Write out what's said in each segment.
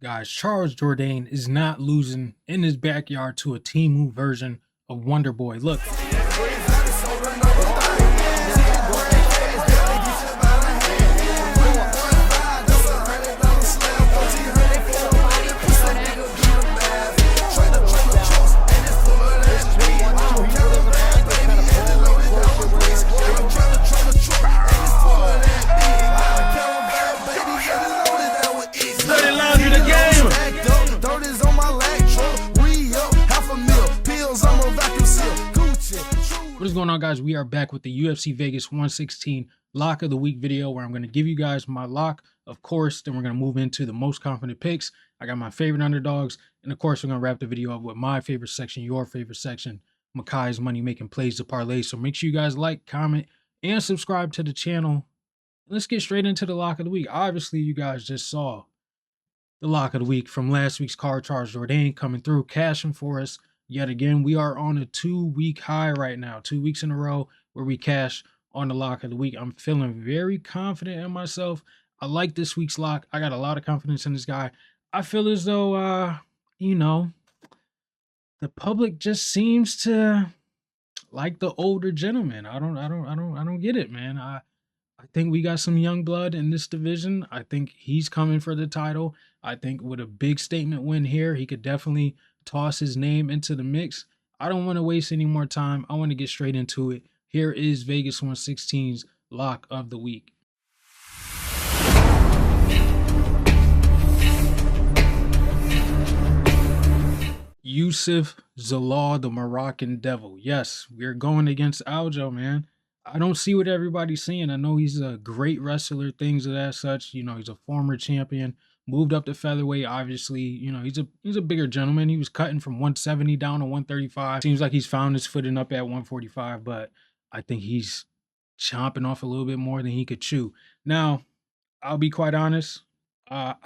Guys, Charles Jourdain is not losing in his backyard to a Temu version of Wonder Boy. Look. What is going on, guys? We are back with the UFC Vegas 116 lock of the week video, where I'm going to give you guys my lock, of course. Then we're going to move into the most confident picks. I got my favorite underdogs, and of course we're going to wrap the video up with my favorite section, your favorite section, Makai's money making plays to parlay. So make sure you guys like, comment, and subscribe to the channel. Let's get straight into the lock of the week. Obviously, you guys just saw the lock of the week from last week's card. Charles Jourdain coming through, cashing for us. Yet again, we are on a 2-week high right now, 2 weeks in a row where we cash on the lock of the week. I'm feeling very confident in myself. I like this week's lock. I got a lot of confidence in this guy. I feel as though, the public just seems to like the older gentleman. I don't get it, man. I think we got some young blood in this division. I think he's coming for the title. I think with a big statement win here, he could definitely toss his name into the mix. I don't want to waste any more time. I want to get straight into it. Here is Vegas 116's lock of the week. Youssef Zalal, the Moroccan Devil. Yes, we're going against Aljo, man. I don't see what everybody's seeing. I know he's a great wrestler, things of that such. You know, he's a former champion. Moved up to featherweight, obviously. You know, he's a bigger gentleman. He was cutting from 170 down to 135. Seems like he's found his footing up at 145, but I think he's chomping off a little bit more than he could chew. Now, I'll be quite honest. I'm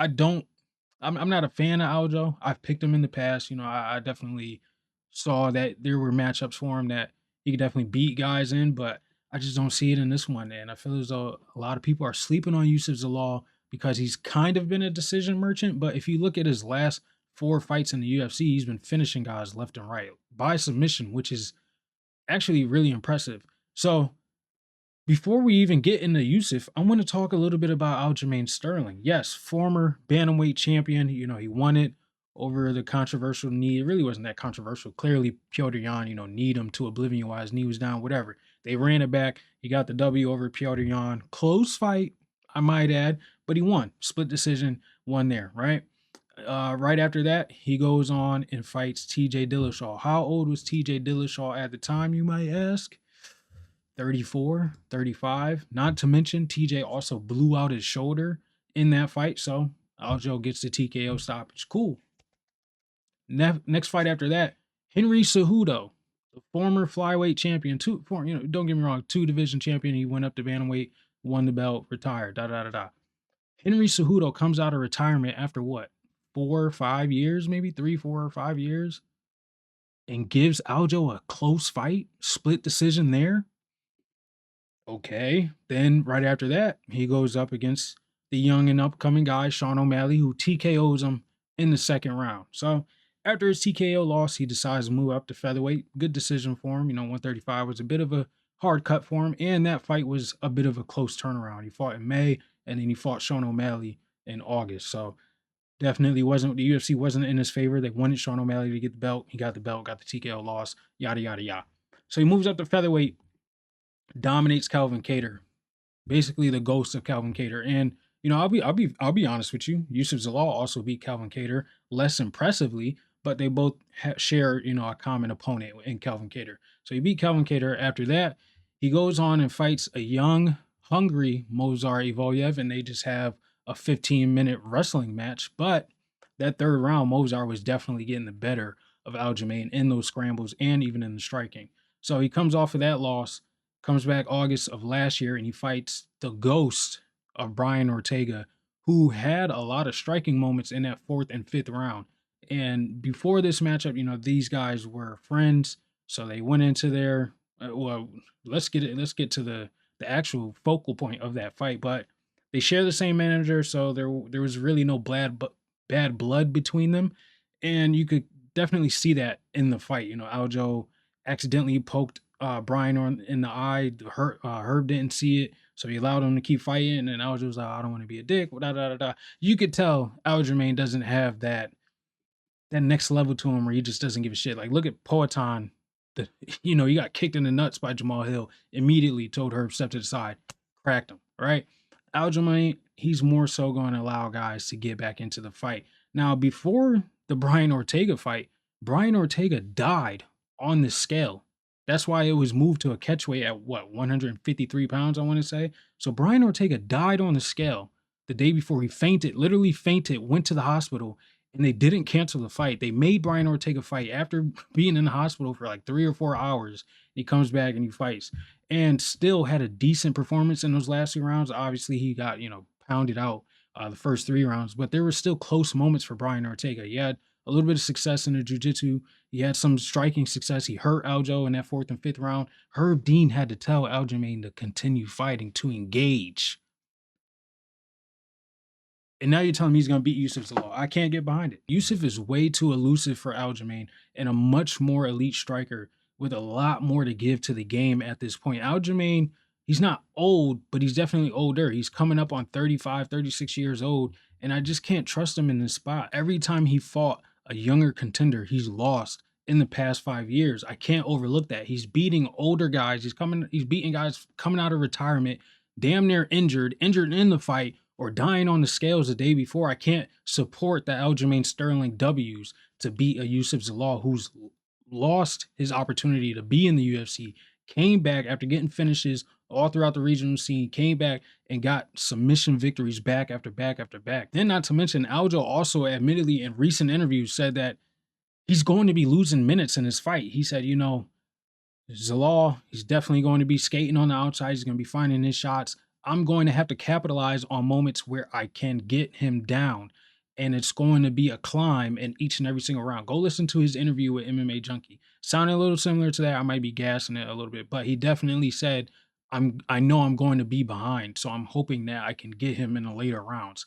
not a fan of Aljo. I've picked him in the past. You know, I definitely saw that there were matchups for him that he could definitely beat guys in, but I just don't see it in this one. And I feel as though a lot of people are sleeping on Youssef Zalal because he's kind of been a decision merchant. But if you look at his last 4 fights in the UFC, he's been finishing guys left and right by submission, which is actually really impressive. So before we even get into Youssef, I want to talk a little bit about Aljamain Sterling. Yes, former bantamweight champion. You know, he won it over the controversial knee. It really wasn't that controversial. Clearly, Petr Yan, kneed him to oblivion while his knee was down, whatever. They ran it back. He got the W over Petr Yan. Close fight, I might add, but he won. Split decision, won there, right? Right after that, he goes on and fights TJ Dillashaw. How old was TJ Dillashaw at the time, you might ask? 34, 35. Not to mention, TJ also blew out his shoulder in that fight, so Aljo gets the TKO stoppage. Cool. Next fight after that, Henry Cejudo, the former flyweight champion, don't get me wrong, 2-division champion. He went up to bantamweight, won the belt, retired, Henry Cejudo comes out of retirement after what? 4 or 5 years, maybe 3, 4 or 5 years, and gives Aljo a close fight, split decision there. Okay, then right after that, he goes up against the young and upcoming guy, Sean O'Malley, who TKOs him in the second round. So after his TKO loss, he decides to move up to featherweight. Good decision for him. 135 was a bit of a hard cut for him, and that fight was a bit of a close turnaround. He fought in May, and then he fought Sean O'Malley in August. So definitely the UFC wasn't in his favor. They wanted Sean O'Malley to get the belt. He got the belt, got the TKO loss, yada, yada, yada. So he moves up to featherweight, dominates Calvin Kattar, basically the ghost of Calvin Kattar. And I'll be honest with you. Youssef Zalal also beat Calvin Kattar less impressively, but they both share a common opponent in Calvin Kattar. So he beat Calvin Kattar. After that, he goes on and fights a young, hungry Movsar Evloev, and they just have a 15-minute wrestling match. But that third round, Movsar was definitely getting the better of Aljamain in those scrambles and even in the striking. So he comes off of that loss, comes back August of last year, and he fights the ghost of Brian Ortega, who had a lot of striking moments in that 4th and 5th round. And before this matchup, these guys were friends, so they went into their let's get to the actual focal point of that fight. But they share the same manager, so there was really no bad bad blood between them, and you could definitely see that in the fight. You know, Aljo accidentally poked Brian on in the eye. Herb didn't see it, so he allowed him to keep fighting. And Aljo was like, "I don't want to be a dick." Da, da, da, da. You could tell Aljamain doesn't have that next level to him where he just doesn't give a shit. Like, look at Poatan. He got kicked in the nuts by Jamal Hill. Immediately told Herb step to the side, cracked him. Right? Aljamain, he's more so going to allow guys to get back into the fight. Now, before the Brian Ortega fight, Brian Ortega died on the scale. That's why it was moved to a catchweight at what, 153 pounds, I want to say. So Brian Ortega died on the scale the day before. He fainted, literally fainted, went to the hospital, and they didn't cancel the fight. They made Brian Ortega fight after being in the hospital for like 3 or 4 hours. He comes back and he fights and still had a decent performance in those last 2 rounds. Obviously, he got, pounded out the first 3 rounds, but there were still close moments for Brian Ortega. He had a little bit of success in the jiu-jitsu. He had some striking success. He hurt Aljo in that 4th and 5th round. Herb Dean had to tell Aljamain to continue fighting, to engage. And now you're telling me he's going to beat Yusuf Zalal. I can't get behind it. Yusuf is way too elusive for Aljamain and a much more elite striker with a lot more to give to the game at this point. Aljamain, he's not old, but he's definitely older. He's coming up on 35, 36 years old, and I just can't trust him in this spot. Every time he fought a younger contender, he's lost in the past 5 years. I can't overlook that. He's beating older guys. He's beating guys coming out of retirement, damn near injured in the fight, or dying on the scales the day before. I can't support the Aljamain Sterling W's to beat a Yusuf Zalal who's lost his opportunity to be in the UFC, came back after getting finishes all throughout the regional scene, came back and got submission victories back after back after back. Then not to mention, Aljo also admittedly in recent interviews said that he's going to be losing minutes in his fight. He said, Zalal, he's definitely going to be skating on the outside. He's going to be finding his shots. I'm going to have to capitalize on moments where I can get him down. And it's going to be a climb in each and every single round. Go listen to his interview with MMA Junkie. Sounding a little similar to that. I might be gassing it a little bit, but he definitely said, I know I'm going to be behind, so I'm hoping that I can get him in the later rounds.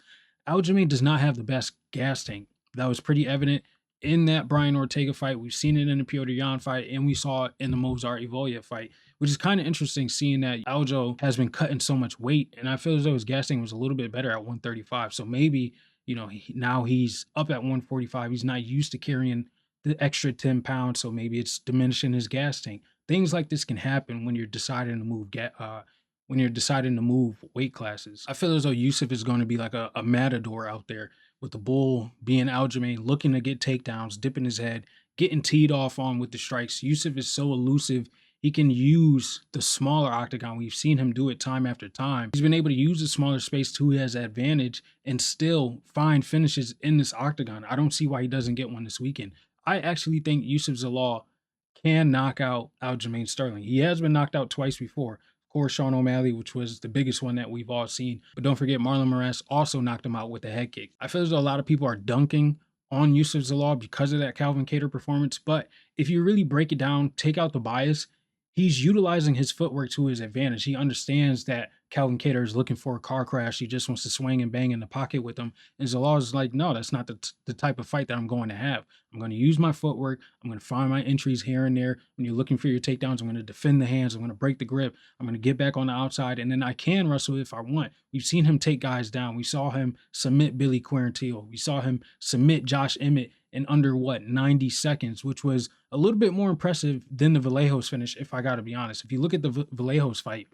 Aljamain does not have the best gas tank. That was pretty evident in that Brian Ortega fight. We've seen it in the Piotr Jan fight, and we saw it in the Mozart Evolia fight, which is kind of interesting seeing that Aljo has been cutting so much weight, and I feel as though his gas tank was a little bit better at 135. So maybe, now he's up at 145. He's not used to carrying the extra 10 pounds, so maybe it's diminishing his gas tank. Things like this can happen when you're deciding to move weight classes. I feel as though Yusuf is going to be like a matador out there with the bull being Aljamain, looking to get takedowns, dipping his head, getting teed off on with the strikes. Yusuf is so elusive. He can use the smaller octagon. We've seen him do it time after time. He's been able to use the smaller space to his advantage and still find finishes in this octagon. I don't see why he doesn't get one this weekend. I actually think Yusuf Zalal can knock out Aljamain Sterling. He has been knocked out twice before. Of course, Sean O'Malley, which was the biggest one that we've all seen. But don't forget, Marlon Moraes also knocked him out with a head kick. I feel as though a lot of people are dunking on Yusuf Zalal because of that Calvin Kattar performance. But if you really break it down, take out the bias, he's utilizing his footwork to his advantage. He understands that Calvin Kattar is looking for a car crash. He just wants to swing and bang in the pocket with him. And Zalal is like, no, that's not the type of fight that I'm going to have. I'm going to use my footwork. I'm going to find my entries here and there. When you're looking for your takedowns, I'm going to defend the hands. I'm going to break the grip. I'm going to get back on the outside. And then I can wrestle if I want. We've seen him take guys down. We saw him submit Billy Quarantillo. We saw him submit Josh Emmett in under 90 seconds, which was a little bit more impressive than the Vallejos finish, if I got to be honest. If you look at the Vallejos fight,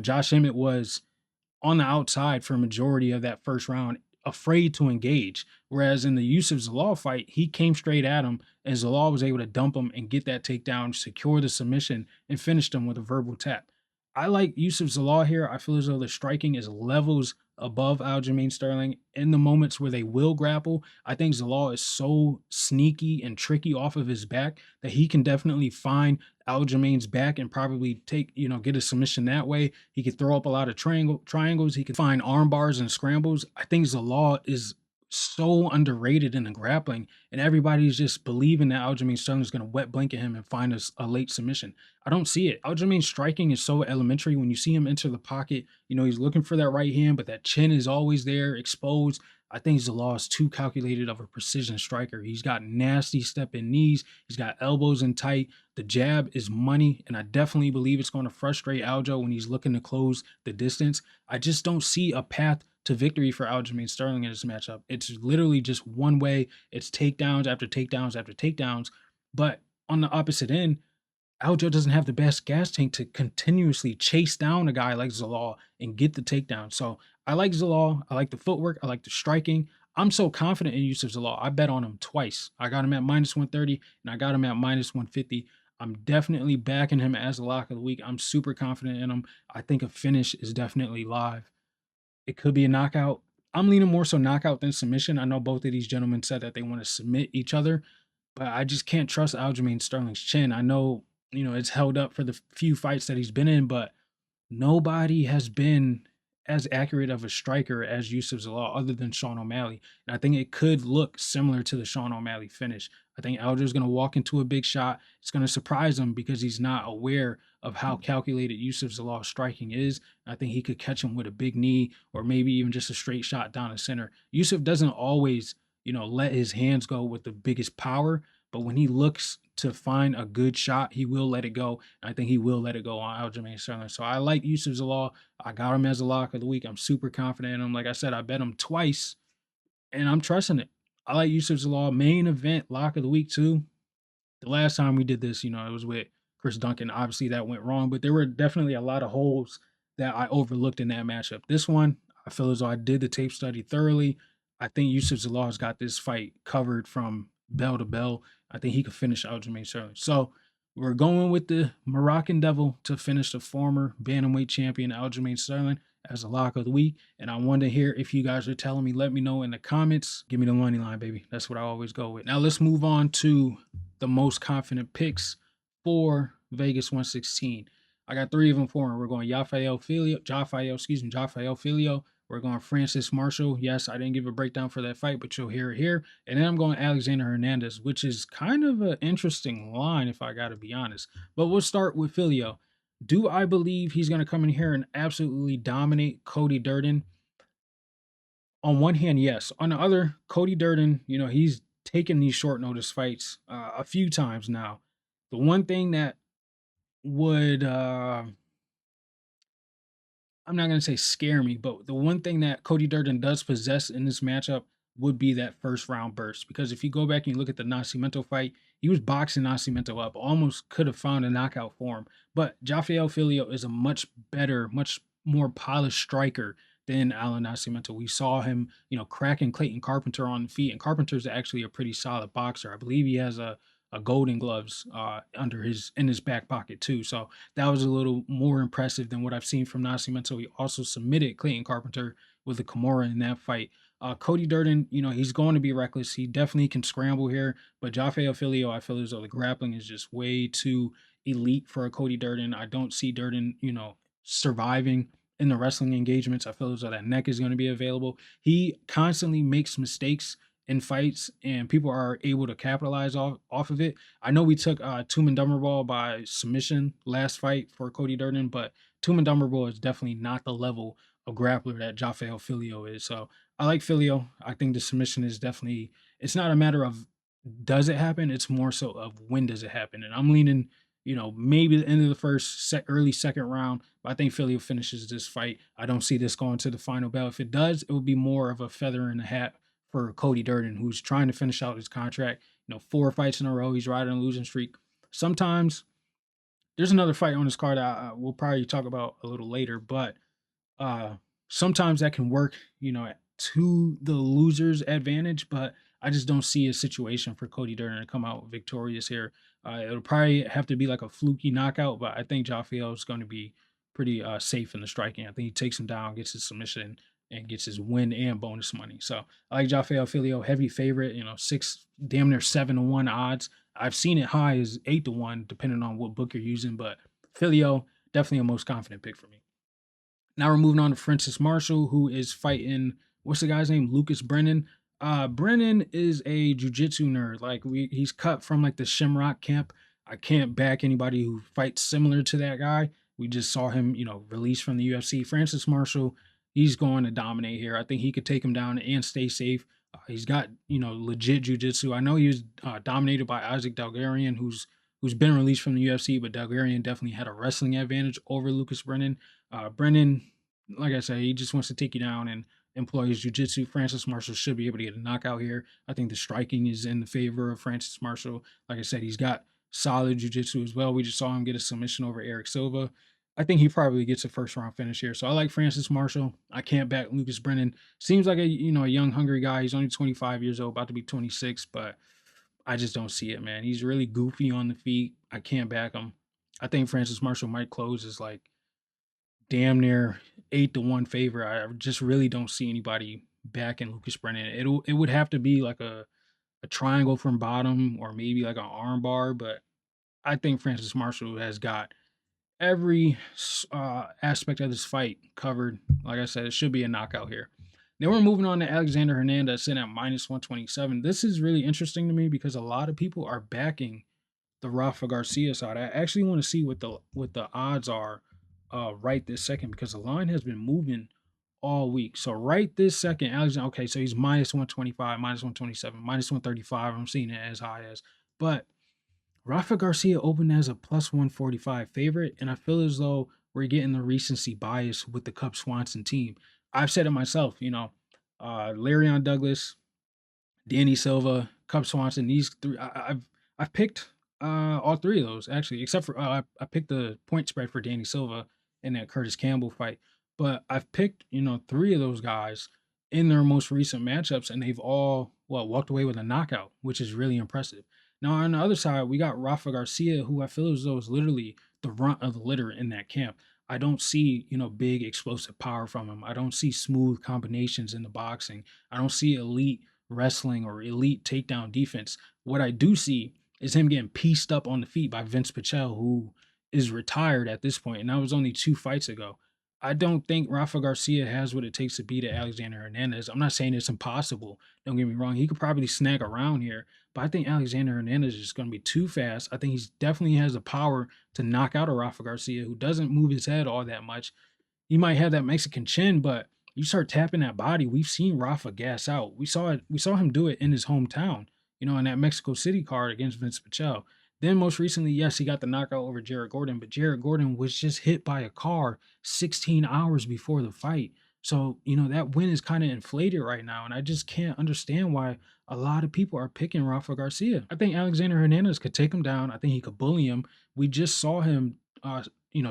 Josh Emmett was on the outside for a majority of that first round, afraid to engage. Whereas in the Yusuf Zalal fight, he came straight at him, and Zalal was able to dump him and get that takedown, secure the submission, and finished him with a verbal tap. I like Yusuf Zalal here. I feel as though the striking is levels above Aljamain Sterling in the moments where they will grapple. I think Zalal is so sneaky and tricky off of his back that he can definitely find Aljamain's back and probably get a submission that way. He could throw up a lot of triangles. He can find arm bars and scrambles. I think Zalal is so underrated in the grappling, and everybody's just believing that Aljamain Sterling is going to wet blanket him and find us a late submission. I don't see it. Aljamain's striking is so elementary. When you see him enter the pocket, he's looking for that right hand, but that chin is always there, exposed. I think Zalal is too calculated of a precision striker. He's got nasty step in knees. He's got elbows in tight. The jab is money, and I definitely believe it's going to frustrate Aljo when he's looking to close the distance. I just don't see a path to victory for Aljamain Sterling in this matchup. It's literally just one way. It's takedowns after takedowns after takedowns. But on the opposite end, Aljo doesn't have the best gas tank to continuously chase down a guy like Zalal and get the takedown. So I like Zalal. I like the footwork. I like the striking. I'm so confident in Yusuf Zalal. I bet on him twice. I got him at minus 130 and I got him at minus 150. I'm definitely backing him as a lock of the week. I'm super confident in him. I think a finish is definitely live. It could be a knockout. I'm leaning more so knockout than submission. I know both of these gentlemen said that they want to submit each other, but I just can't trust Aljamain Sterling's chin. I know, it's held up for the few fights that he's been in, but nobody has been as accurate of a striker as Yusuf Zalal other than Sean O'Malley. And I think it could look similar to the Sean O'Malley finish. I think Aljo's going to walk into a big shot. It's going to surprise him because he's not aware of how calculated Yusuf Zalal's striking is. I think he could catch him with a big knee or maybe even just a straight shot down the center. Yusuf doesn't always, let his hands go with the biggest power, but when he looks to find a good shot, he will let it go. And I think he will let it go on Aljamain Sterling. So I like Yusuf Zalal. I got him as a lock of the week. I'm super confident in him. Like I said, I bet him twice, and I'm trusting it. I like Yusuf Zalal. Main event lock of the week too. The last time we did this, it was with Chris Duncan. Obviously, that went wrong, but there were definitely a lot of holes that I overlooked in that matchup. This one, I feel as though I did the tape study thoroughly. I think Yusuf Zalal's got this fight covered from bell to bell. I think he could finish Aljamain Sterling. So we're going with the Moroccan Devil to finish the former bantamweight champion Aljamain Sterling as a lock of the week. And I want to hear if you guys are telling me. Let me know in the comments. Give me the money line, baby. That's what I always go with. Now let's move on to the most confident picks for Vegas 116. I got three of them for him. We're going Jafael Filio. We're going Francis Marshall. Yes, I didn't give a breakdown for that fight, but you'll hear it here. And then I'm going Alexander Hernandez, which is kind of an interesting line, if I got to be honest. But we'll start with Filio. Do I believe he's going to come in here and absolutely dominate Cody Durden? On one hand, yes. On the other, Cody Durden, he's taken these short notice fights a few times now. The one thing that would I'm not going to say scare me, but the one thing that Cody Durden does possess in this matchup would be that first round burst. Because if you go back and you look at the Nascimento fight, he was boxing Nascimento up, almost could have found a knockout for him. But Jafael Filio is a much better, much more polished striker than Alan Nascimento. We saw him, cracking Clayton Carpenter on the feet, and Carpenter's actually a pretty solid boxer. I believe he has a golden gloves in his back pocket too. So that was a little more impressive than what I've seen from Nascimento. He also submitted Clayton Carpenter with a Kimura in that fight. Cody Durden, he's going to be reckless. He definitely can scramble here, but Jafael Filio, I feel as though the grappling is just way too elite for a Cody Durden. I don't see Durden, surviving in the wrestling engagements. I feel as though that neck is going to be available. He constantly makes mistakes in fights, and people are able to capitalize off of it. I know we took Tumen Dummerball by submission last fight for Cody Durden, but Tumen Dummerball is definitely not the level of grappler that Jafael Filio is. So I like Filio. I think the submission is definitely, it's not a matter of does it happen, it's more so of when does it happen. And I'm leaning, maybe the end of the early second round, but I think Filio finishes this fight. I don't see this going to the final bell. If it does, it would be more of a feather in the hat for Cody Durden, who's trying to finish out his contract. 4 fights in a row. He's riding a losing streak. Sometimes there's another fight on this card we'll probably talk about a little later, but uh, sometimes that can work, to the loser's advantage, but I just don't see a situation for Cody Durden to come out victorious here. It'll probably have to be like a fluky knockout, but I think Jafael is going to be pretty safe in the striking. I think he takes him down, gets his submission, and gets his win and bonus money. So I like Jafael Filio, heavy favorite, 6, damn near 7-1 odds. I've seen it high as 8-1, depending on what book you're using, but Filio, definitely a most confident pick for me. Now we're moving on to Francis Marshall, who is fighting, what's the guy's name? Lucas Brennan. Brennan is a jujitsu nerd. Like he's cut from like the Shimrock camp. I can't back anybody who fights similar to that guy. We just saw him, released from the UFC. Francis Marshall, he's going to dominate here. I think he could take him down and stay safe. He's got, legit jujitsu. I know he was dominated by Isaac Dalgarian, who's been released from the UFC, but Dalgarian definitely had a wrestling advantage over Lucas Brennan. Brennan, like I said, he just wants to take you down and employs jiu-jitsu. Francis Marshall should be able to get a knockout here. I think the striking is in the favor of Francis Marshall. Like I said, he's got solid jiu-jitsu as well. We just saw him get a submission over Eric Silva. I think he probably gets a first round finish here. So I like Francis Marshall. I can't back Lucas Brennan. Seems like a young hungry guy. He's only 25 years old, about to be 26, but I just don't see it, man. He's really goofy on the feet. I can't back him. I think Francis Marshall might close as like damn near 8-1 favor. I just really don't see anybody backing Lucas Brennan. It would have to be like a triangle from bottom or maybe like an arm bar, but I think Francis Marshall has got every aspect of this fight covered. Like I said, it should be a knockout here. Then we're moving on to Alexander Hernandez sitting at minus 127. This is really interesting to me because a lot of people are backing the Rafa Garcia side. I actually want to see what the odds are right this second because the line has been moving all week. So right this second, Alexander. Okay, so he's minus 125, minus 127, minus 135. I'm seeing it as high as, but Rafa Garcia opened as a plus 145 favorite, and I feel as though we're getting the recency bias with the Cub Swanson team. I've said it myself, Larion Douglas, Danny Silva, Cub Swanson. These three, I've picked all three of those actually, except for I picked the point spread for Danny Silva in that Curtis Campbell fight. But I've picked three of those guys in their most recent matchups, and they've all walked away with a knockout, which is really impressive. Now on the other side, we got Rafa Garcia, who I feel as though is literally the runt of the litter in that camp. I don't see big explosive power from him. I don't see smooth combinations in the boxing. I don't see elite wrestling or elite takedown defense. What I do see is him getting pieced up on the feet by Vince Pichel, who is retired at this point, and that was only 2 fights ago. I don't think Rafa Garcia has what it takes to beat Alexander Hernandez. I'm not saying it's impossible. Don't get me wrong. He could probably snag around here, but I think Alexander Hernandez is going to be too fast. I think he's definitely has the power to knock out a Rafa Garcia who doesn't move his head all that much. He might have that Mexican chin, but you start tapping that body. We've seen Rafa gas out. We saw it. We saw him do it in his hometown. In that Mexico City card against Vince Pichel. Then most recently, yes, he got the knockout over Jared Gordon, but Jared Gordon was just hit by a car 16 hours before the fight. So, that win is kind of inflated right now. And I just can't understand why a lot of people are picking Rafa Garcia. I think Alexander Hernandez could take him down. I think he could bully him. We just saw him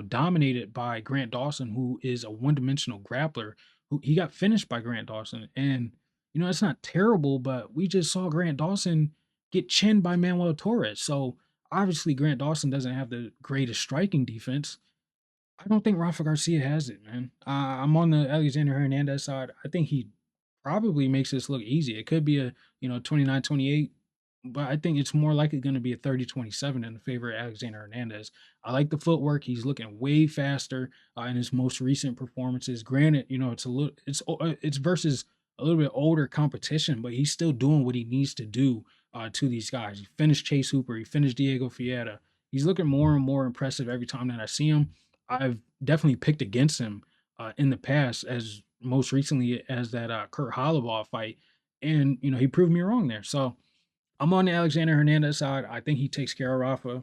dominated by Grant Dawson, who is a one-dimensional grappler. Who he got finished by Grant Dawson, and it's not terrible, but we just saw Grant Dawson get chinned by Manuel Torres. So obviously, Grant Dawson doesn't have the greatest striking defense. I don't think Rafa Garcia has it, man. I'm on the Alexander Hernandez side. I think he probably makes this look easy. It could be a 29-28, but I think it's more likely going to be a 30-27 in the favor of Alexander Hernandez. I like the footwork. He's looking way faster in his most recent performances. Granted, it's versus a little bit older competition, but he's still doing what he needs to do to these guys. He finished Chase Hooper. He finished Diego Fiera. He's looking more and more impressive every time that I see him. I've definitely picked against him in the past, as most recently as that Kurt Holloway fight, and he proved me wrong there. So I'm on the Alexander Hernandez side. I think he takes care of Rafa.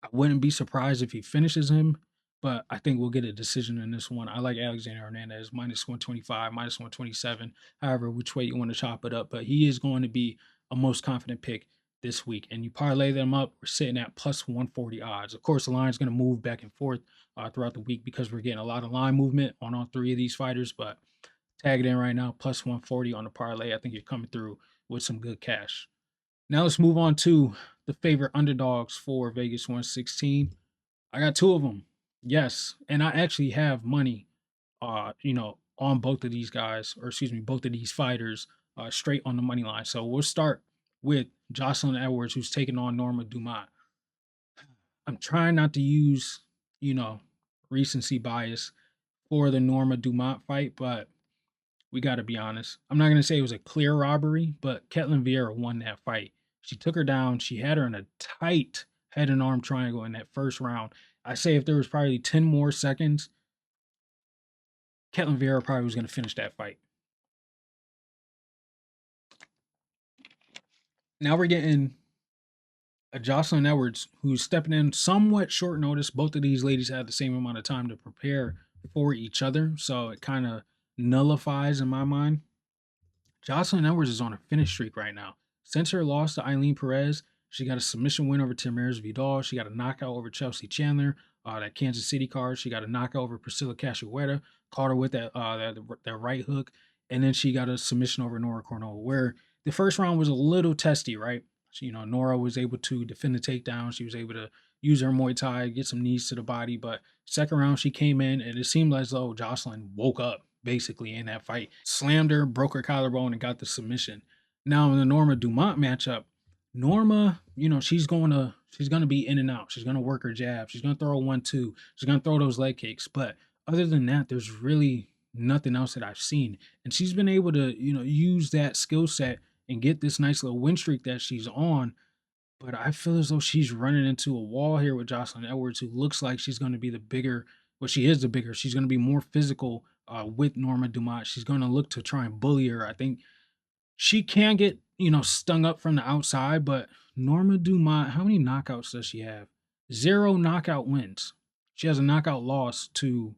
I wouldn't be surprised if he finishes him, but I think we'll get a decision in this one. I like Alexander Hernandez minus 125, minus 127, however, which way you want to chop it up. But he is going to be a most confident pick this week. And you parlay them up, we're sitting at plus 140 odds. Of course, the line is going to move back and forth throughout the week because we're getting a lot of line movement on all three of these fighters. But tag it in right now, plus 140 on the parlay. I think you're coming through with some good cash. Now let's move on to the favorite underdogs for Vegas 116. I got two of them. Yes, and I actually have money on both of these guys, or excuse me, both of these fighters straight on the money line. So we'll start with Jocelyn Edwards, who's taking on Norma Dumont. I'm trying not to use, recency bias for the Norma Dumont fight, but We got to be honest. I'm not going to say it was a clear robbery, but Ketlin Vieira won that fight. She took her down. She had her in a tight head and arm triangle in that first round. I say if there was probably 10 more seconds, Ketlin Vieira probably was going to finish that fight. Now we're getting a Jocelyn Edwards who's stepping in somewhat short notice. Both of these ladies had the same amount of time to prepare for each other, so it kind of nullifies in my mind. Jocelyn Edwards is on a finish streak right now. Since her loss to Eileen Perez, she got a submission win over Tamiris Vidal. She got a knockout over Chelsea Chandler, that Kansas City card. She got a knockout over Priscilla Cachoeira, caught her with that right hook, and then she got a submission over Nora Cornell. Where the first round was a little testy, right? So, Nora was able to defend the takedown. She was able to use her Muay Thai, get some knees to the body. But second round, she came in, and it seemed as though Jocelyn woke up basically in that fight, slammed her, broke her collarbone, and got the submission. Now in the Norma Dumont matchup, Norma, she's gonna be in and out. She's gonna work her jab. She's gonna throw a 1-2. She's gonna throw those leg kicks. But other than that, there's really nothing else that I've seen. And she's been able to, use that skill set and get this nice little win streak that she's on. But I feel as though she's running into a wall here with Jocelyn Edwards, who looks like she's going to be the bigger. Well, she is the bigger. She's going to be more physical with Norma Dumont. She's going to look to try and bully her. I think she can get, stung up from the outside, but Norma Dumont, how many knockouts does she have? 0 knockout wins. She has a knockout loss to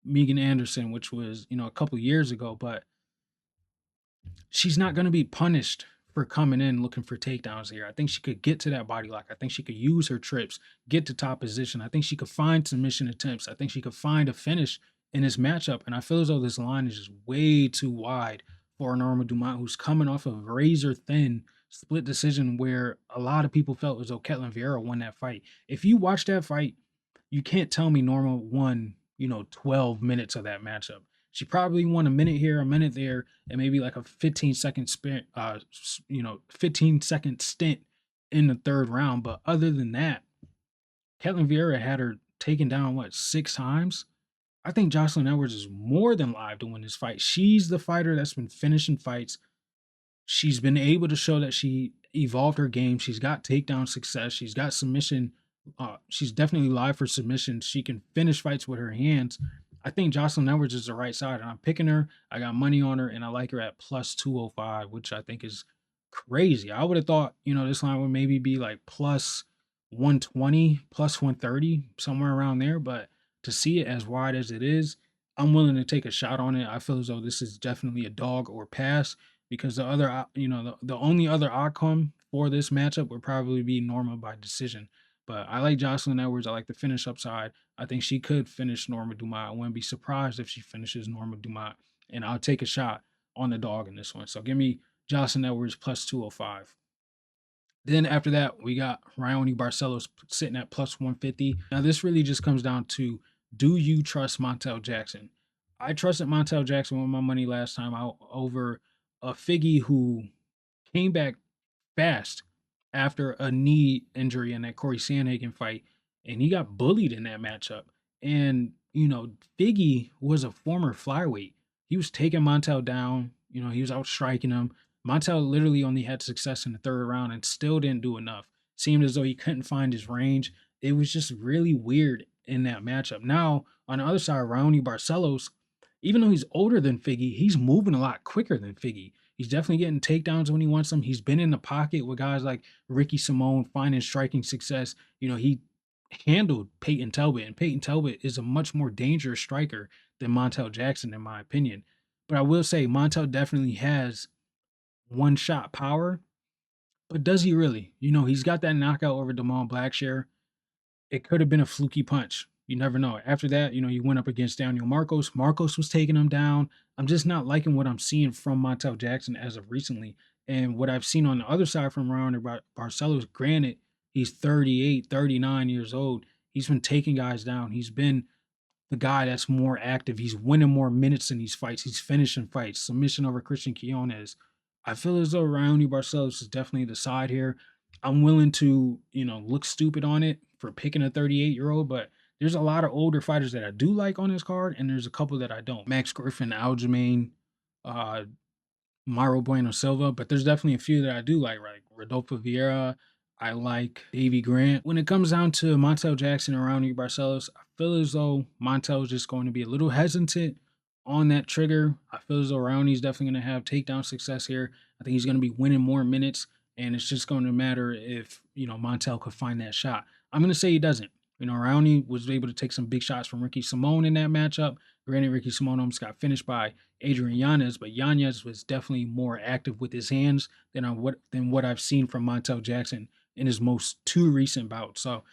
Megan Anderson, which was, a couple years ago, but she's not going to be punished for coming in looking for takedowns here. I think she could get to that body lock. I think she could use her trips, get to top position. I think she could find submission attempts. I think she could find a finish in this matchup. And I feel as though this line is just way too wide for Norma Dumont, who's coming off of a razor thin split decision where a lot of people felt as though Ketlin Vieira won that fight. If you watch that fight, you can't tell me Norma won, 12 minutes of that matchup. She probably won a minute here, a minute there, and maybe like a 15-second sprint, 15-second stint in the third round. But other than that, Ketlin Vieira had her taken down, 6 times? I think Jocelyn Edwards is more than live to win this fight. She's the fighter that's been finishing fights. She's been able to show that she evolved her game. She's got takedown success. She's got submission. She's definitely live for submissions. She can finish fights with her hands. I think Jocelyn Edwards is the right side, and I'm picking her. I got money on her, and I like her at plus 205, which I think is crazy. I would have thought, this line would maybe be like plus 120, plus 130, somewhere around there. But to see it as wide as it is, I'm willing to take a shot on it. I feel as though this is definitely a dog or pass because the only other outcome for this matchup would probably be Norma by decision. But I like Jocelyn Edwards. I like the finish upside. I think she could finish Norma Dumont. I wouldn't be surprised if she finishes Norma Dumont. And I'll take a shot on the dog in this one. So give me Jocelyn Edwards plus 205. Then after that, we got Raoni Barcelos sitting at plus 150. Now, this really just comes down to, do you trust Montel Jackson? I trusted Montel Jackson with my money last time out over a Figgy who came back fast after a knee injury in that Corey Sandhagen fight, and he got bullied in that matchup. And, Figgy was a former flyweight. He was taking Montel down, he was out striking him. Montel literally only had success in the third round and still didn't do enough. Seemed as though he couldn't find his range. It was just really weird in that matchup. Now, on the other side, Raoni Barcelos, even though he's older than Figgy, he's moving a lot quicker than Figgy. He's definitely getting takedowns when he wants them. He's been in the pocket with guys like Ricky Simone, finding striking success. He handled Peyton Talbot, and Peyton Talbot is a much more dangerous striker than Montel Jackson, in my opinion. But I will say Montel definitely has one-shot power, but does he really? He's got that knockout over Damon Blackshear. It could have been a fluky punch. You never know. After that, you went up against Daniel Marcos. Marcos was taking him down. I'm just not liking what I'm seeing from Montel Jackson as of recently. And what I've seen on the other side from Raoni Barcelos, granted, he's 38, 39 years old. He's been taking guys down. He's been the guy that's more active. He's winning more minutes in these fights. He's finishing fights. Submission over Christian Quiones. I feel as though Raoni Barcelos is definitely the side here. I'm willing to, look stupid on it for picking a 38-year-old, but there's a lot of older fighters that I do like on this card, and there's a couple that I don't. Max Griffin, Aljamain, uh, Mauro Bueno Silva, but there's definitely a few that I do like Rodolfo Vieira. I like Davy Grant. When it comes down to Montel Jackson and Ronnie Barcelos, I feel as though Montel is just going to be a little hesitant on that trigger. I feel as though Rowney's definitely going to have takedown success here. I think he's going to be winning more minutes, and it's just going to matter if, Montel could find that shot. I'm going to say he doesn't. Rowney was able to take some big shots from Ricky Simone in that matchup. Granted, Ricky Simone almost got finished by Adrian Yanez, but Yanez was definitely more active with his hands than what I've seen from Montel Jackson in his most two recent bouts. So,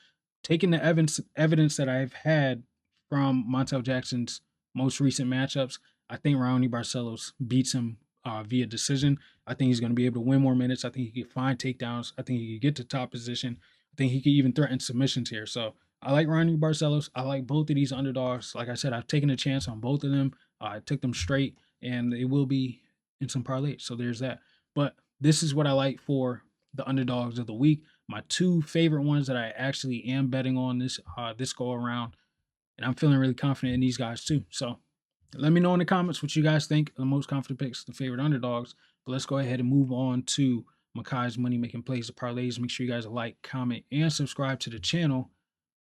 taking the evidence that I've had from Montel Jackson's most recent matchups, I think Raoni Barcelos beats him via decision. I think he's going to be able to win more minutes. I think he can find takedowns. I think he can get to top position. I think he could even threaten submissions here. So I like Raoni Barcelos. I like both of these underdogs. Like I said, I've taken a chance on both of them. I took them straight, and it will be in some parlays. So there's that. But this is what I like for the underdogs of the week. My two favorite ones that I actually am betting on this go around, and I'm feeling really confident in these guys too. So let me know in the comments what you guys think of the most confident picks, the favorite underdogs. But let's go ahead and move on to Makai's money making plays, the parlays. Make sure you guys like, comment, and subscribe to the channel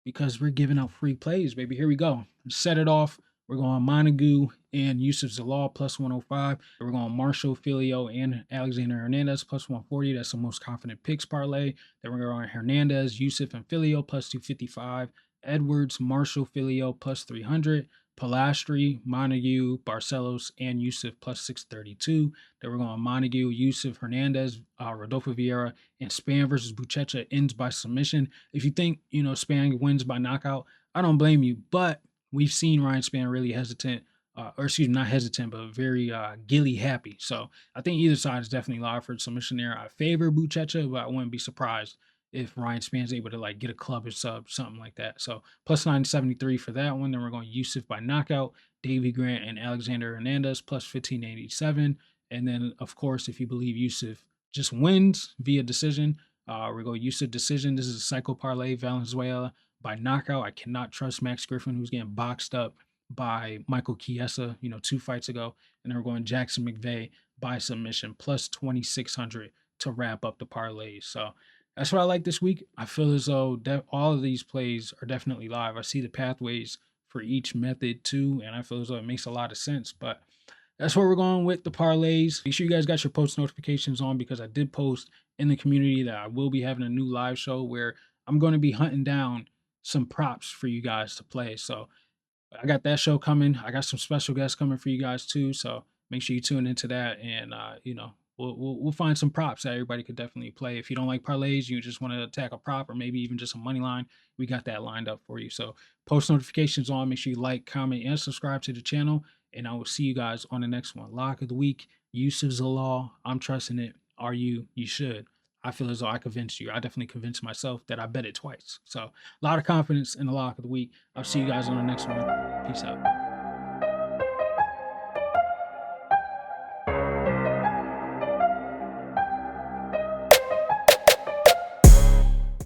because we're giving out free plays, baby. Here we go. Set it off. We're going Montague and Yusuf Zalal plus 105. We're going Marshall, Filio, and Alexander Hernandez plus 140. That's the most confident picks parlay. Then we're going Hernandez, Yusuf, and Filio plus 255. Edwards, Marshall, Filio plus 300. Palastri, Montague, Barcelos, and Yusuf plus 632. Then we're going Montague, Yusuf, Hernandez, Rodolfo Vieira, and Span versus Buchecha ends by submission. If you think, Span wins by knockout, I don't blame you, but we've seen Ryan Span really hesitant, or excuse me, not hesitant, but very gilly happy. So I think either side is definitely live for submission there. I favor Buchecha, but I wouldn't be surprised if Ryan Span's able to like get a club or sub, something like that. So plus 973 for that one. Then we're going Yusuf by knockout, Davy Grant and Alexander Hernandez plus 1587. And then, of course, if you believe Yusuf just wins via decision, we're going Yusuf decision. This is a cycle parlay, Valenzuela by knockout. I cannot trust Max Griffin, who's getting boxed up by Michael Chiesa, 2 fights ago. And then we're going Jackson McVeigh by submission plus 2600 to wrap up the parlays. So that's what I like this week. I feel as though all of these plays are definitely live. I see the pathways for each method too, and I feel as though it makes a lot of sense. But that's where we're going with the parlays. Make sure you guys got your post notifications on because I did post in the community that I will be having a new live show where I'm going to be hunting down some props for you guys to play. So I got that show coming. I got some special guests coming for you guys too. So make sure you tune into that, and we'll find some props that everybody could definitely play. If you don't like parlays, you just want to attack a prop or maybe even just a money line, we got that lined up for you. So post notifications on. Make sure you like, comment, and subscribe to the channel. And I will see you guys on the next one. Lock of the week. Yusuf Zalal. I'm trusting it. Are you? You should. I feel as though I convinced you. I definitely convinced myself that I bet it twice. So a lot of confidence in the lock of the week. I'll see you guys on the next one. Peace out.